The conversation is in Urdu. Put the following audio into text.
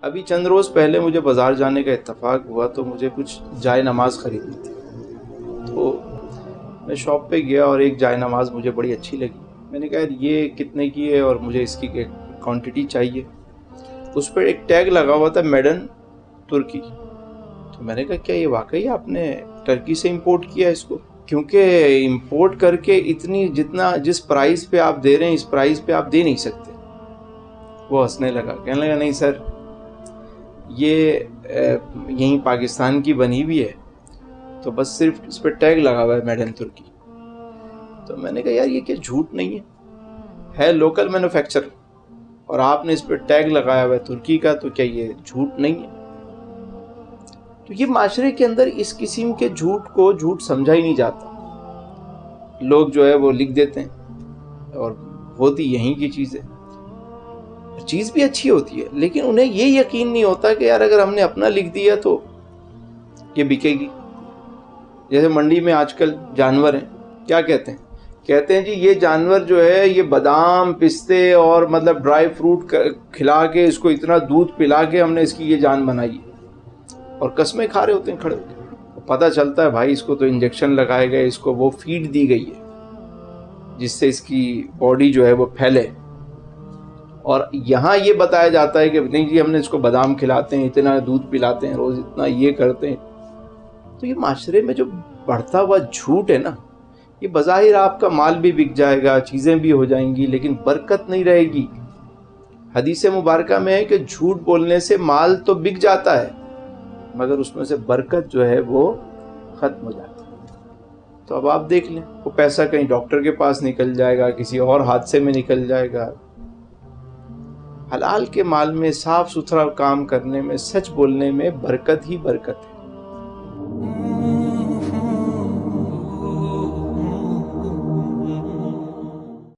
ابھی چند روز پہلے مجھے بازار جانے کا اتفاق ہوا تو مجھے کچھ جائے نماز خریدنی تھی. تو میں شاپ پہ گیا اور ایک جائے نماز مجھے بڑی اچھی لگی. میں نے کہا یہ کتنے کی ہے اور مجھے اس کی کوانٹٹی چاہیے. اس پہ ایک ٹیگ لگا ہوا تھا میڈ ان ترکی. تو میں نے کہا کیا یہ واقعی آپ نے ترکی سے امپورٹ کیا اس کو؟ کیونکہ امپورٹ کر کے اتنی جس پرائز پہ آپ دے رہے ہیں اس پرائز پہ آپ دے نہیں سکتے. وہ ہنسنے لگا, کہنے لگا نہیں سر یہ یہیں پاکستان کی بنی ہوئی ہے, تو بس صرف اس پہ ٹیگ لگا ہوا ہے میڈ ان ترکی. تو میں نے کہا یار یہ کہ جھوٹ نہیں ہے لوکل مینوفیکچر اور آپ نے اس پہ ٹیگ لگایا ہوا ہے ترکی کا, تو کیا یہ جھوٹ نہیں ہے؟ تو یہ معاشرے کے اندر اس قسم کے جھوٹ کو جھوٹ سمجھا ہی نہیں جاتا. لوگ جو ہے وہ لکھ دیتے ہیں اور ہوتی یہیں کی چیزیں, چیز بھی اچھی ہوتی ہے لیکن انہیں یہ یقین نہیں ہوتا کہ یار اگر ہم نے اپنا لکھ دیا تو یہ بکے گی. جیسے منڈی میں آج کل جانور ہیں, کیا کہتے ہیں جی یہ جانور جو ہے یہ بادام پستے اور مطلب ڈرائی فروٹ کھلا کے اس کو اتنا دودھ پلا کے ہم نے اس کی یہ جان بنائی, اور قسمیں کھا رہے ہوتے ہیں کھڑے ہوتے. پتہ چلتا ہے بھائی اس کو تو انجیکشن لگائے گئے, اس کو وہ فیڈ دی گئی ہے جس سے اس کی باڈی جو ہے وہ پھیلے. اور یہاں یہ بتایا جاتا ہے کہ نہیں جی ہم نے اس کو بادام کھلاتے ہیں, اتنا دودھ پلاتے ہیں روز, اتنا یہ کرتے ہیں. تو یہ معاشرے میں جو بڑھتا ہوا جھوٹ ہے نا, یہ بظاہر آپ کا مال بھی بک جائے گا, چیزیں بھی ہو جائیں گی, لیکن برکت نہیں رہے گی. حدیث مبارکہ میں ہے کہ جھوٹ بولنے سے مال تو بک جاتا ہے مگر اس میں سے برکت جو ہے وہ ختم ہو جاتی ہے. تو اب آپ دیکھ لیں وہ پیسہ کہیں ڈاکٹر کے پاس نکل جائے گا, کسی اور حادثے میں نکل جائے گا. حلال کے مال میں صاف ستھرا کام کرنے میں, سچ بولنے میں برکت ہی برکت ہے.